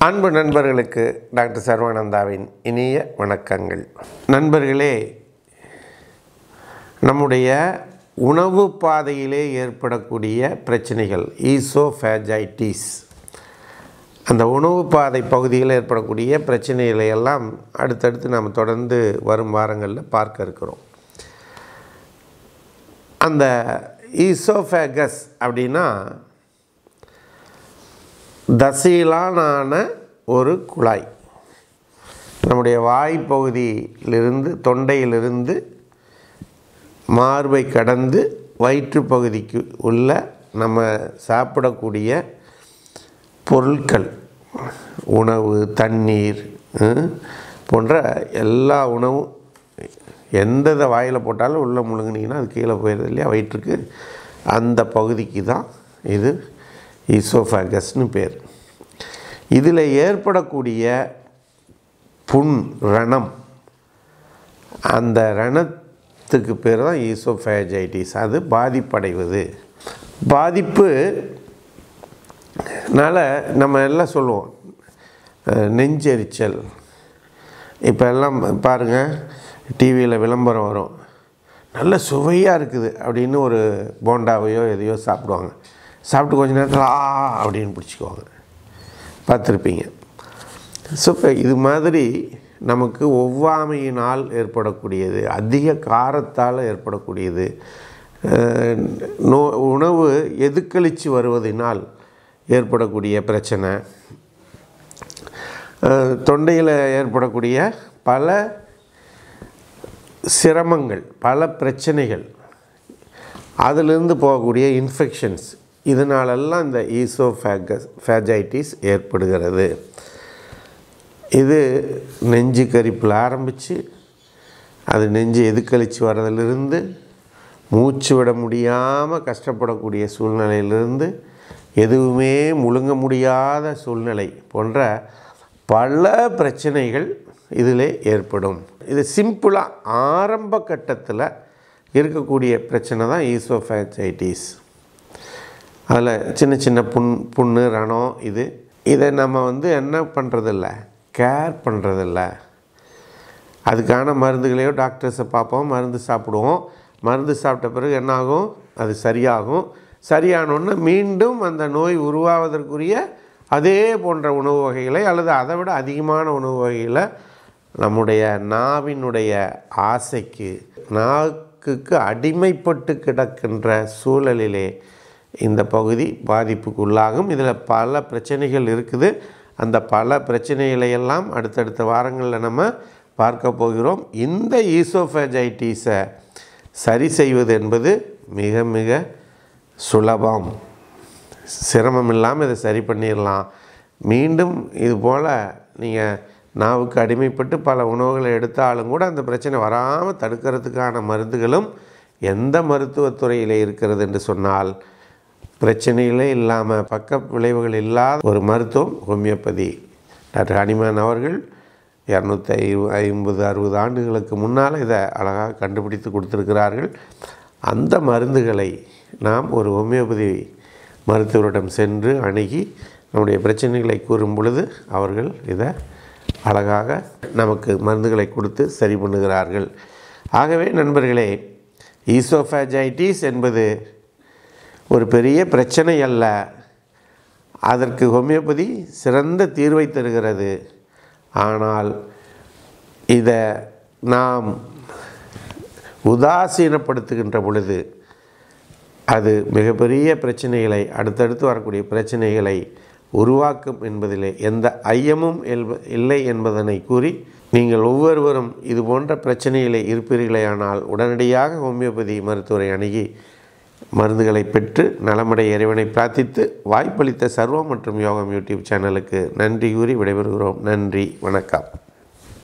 அன்பு நண்பர்களுக்கு டாக்டர் சர்வானந்தாவின் இனிய வணக்கங்கள். நண்பர்களே, நம்முடைய உணவு பாதையிலே ஏற்படக்கூடிய பிரச்சனைகள் ஈசோஃபேஜைட்டிஸ், அந்த உணவு பாதை பகுதியில் ஏற்படக்கூடிய பிரச்சனைகளை எல்லாம் அடுத்தடுத்து நாம் தொடர்ந்து வரும் வாரங்களில் பார்க்க இருக்கிறோம். அந்த ஈசோஃபேகஸ் அப்படின்னா தசையிலான ஒரு குழாய். நம்முடைய வாய்ப்பகுதியிலிருந்து, தொண்டையிலிருந்து மார்பை கடந்து வயிற்று பகுதிக்கு உள்ள நம்ம சாப்பிடக்கூடிய பொருட்கள், உணவு, தண்ணீர் போன்ற எல்லா உணவும் எந்த வாயில் போட்டாலும் உள்ளே முழுங்கினீங்கன்னா அது கீழே போயிடுது இல்லையா வயிற்றுக்கு, அந்த பகுதிக்கு தான் இது ஈசோஃபேகஸ்னு பேர். இதில் ஏற்படக்கூடிய புண், ரணம், அந்த ரணத்துக்கு பேர் தான் ஈசோஃபேஜைட்டிஸ். அது பாதிப்படைவது. பாதிப்புனால நம்ம எல்லாம் சொல்லுவோம் நெஞ்செரிச்சல். இப்போ எல்லாம் பாருங்கள், டிவியில் விளம்பரம் வரும், நல்ல சுவையாக இருக்குது அப்படின்னு ஒரு போண்டாவையோ எதையோ சாப்பிடுவாங்க. சாப்பிட்டு கொஞ்சம் நேரத்தில் அப்படின்னு பிடிச்சிக்குவாங்க, பார்த்துருப்பீங்க. ஸோ இப்போ இது மாதிரி நமக்கு ஒவ்வாமையினால் ஏற்படக்கூடியது, அதிக காரத்தால் ஏற்படக்கூடியது, உணவு எதுக்களித்து வருவதனால் ஏற்படக்கூடிய பிரச்சனை, தொண்டையில் ஏற்படக்கூடிய பல சிரமங்கள், பல பிரச்சனைகள், அதிலிருந்து போகக்கூடிய இன்ஃபெக்ஷன்ஸ், இதனாலெல்லாம் இந்த ஈசோஃபேஜைட்டிஸ் ஏற்படுகிறது. இது நெஞ்சு கரிப்பில் ஆரம்பித்து அது நெஞ்சு எதுக்களித்து வர்றதிலிருந்து, மூச்சு விட முடியாமல் கஷ்டப்படக்கூடிய சூழ்நிலையிலிருந்து, எதுவுமே முழுங்க முடியாத சூழ்நிலை போன்ற பல பிரச்சனைகள் இதில் ஏற்படும். இது சிம்பிளாக ஆரம்ப கட்டத்தில் இருக்கக்கூடிய பிரச்சனை தான் ஈசோஃபேஜைட்டிஸ். அதில் சின்ன சின்ன புண்ணு, ரணம், இதை நம்ம என்ன பண்ணுறதில்ல, கேர் பண்ணுறதில்ல. அதுக்கான மருந்துகளையோ டாக்டர்ஸை பார்ப்போம், மருந்து சாப்பிடுவோம். மருந்து சாப்பிட்ட பிறகு என்னாகும், அது சரியாகும். சரியானோன்னு மீண்டும் அந்த நோய் உருவாவதற்குரிய அதே போன்ற உணவு வகைகளை அல்லது அதை விட அதிகமான உணவு வகைகளை நம்முடைய நாவினுடைய ஆசைக்கு, நாக்குக்கு அடிமைப்பட்டு கிடக்கின்ற சூழலிலே இந்த பகுதி பாதிப்புக்கு உள்ளாகும். இதில் பல பிரச்சனைகள் இருக்குது. அந்த பல பிரச்சனைகளையெல்லாம் அடுத்தடுத்த வாரங்களில் நம்ம பார்க்க போகிறோம். இந்த ஈசோஃபேஜைட்டிஸை சரி செய்வது என்பது மிக மிக சுலபம். சிரமம் இல்லாமல் இதை சரி பண்ணிடலாம். மீண்டும் இது போல் நீங்கள் நாவுக்கு அடிமைப்பட்டு பல உணவுகளை எடுத்தாலும் கூட அந்த பிரச்சனை வராமல் தடுக்கிறதுக்கான மருந்துகளும் எந்த மருத்துவத்துறையில் இருக்கிறது என்று சொன்னால், பிரச்சனைகளே இல்லாமல், பக்க விளைவுகள் இல்லாத ஒரு மருத்துவம் ஹோமியோபதி. டாக்டர் ஹனிமேன் அவர்கள் 250-60 ஆண்டுகளுக்கு முன்னால் இதை அழகாக கண்டுபிடித்து கொடுத்துருக்கிறார்கள். அந்த மருந்துகளை நாம் ஒரு ஹோமியோபதி மருத்துவரிடம் சென்று அணுகி நம்முடைய பிரச்சனைகளை கூறும் பொழுது அவர்கள் இதை அழகாக நமக்கு மருந்துகளை கொடுத்து சரி பண்ணுகிறார்கள். ஆகவே நண்பர்களே, ஈசோஃபேஜைட்டிஸ் என்பது ஒரு பெரிய பிரச்சனை அல்ல. அதற்கு ஹோமியோபதி சிறந்த தீர்வை தருகிறது. ஆனால் இதை நாம் உதாசீனப்படுத்துகின்ற பொழுது அது மிகப்பெரிய பிரச்சனைகளை, அடுத்தடுத்து வரக்கூடிய பிரச்சனைகளை உருவாக்கும் என்பதிலே எந்த ஐயமும் இல்லை என்பதனை கூறி, நீங்கள் ஒவ்வொருவரும் இது போன்ற பிரச்சனைகளை இருப்பீர்களேயானால் உடனடியாக ஹோமியோபதி மருத்துவரை அணுகி மருந்துகளை பெற்று நலமடைய இறைவனை பிரார்த்தித்து, வாய்ப்பளித்த சர்வம் மற்றும் யோகம் யூடியூப் சேனலுக்கு நன்றி கூறி விடைபெறுகிறோம். நன்றி, வணக்கம்.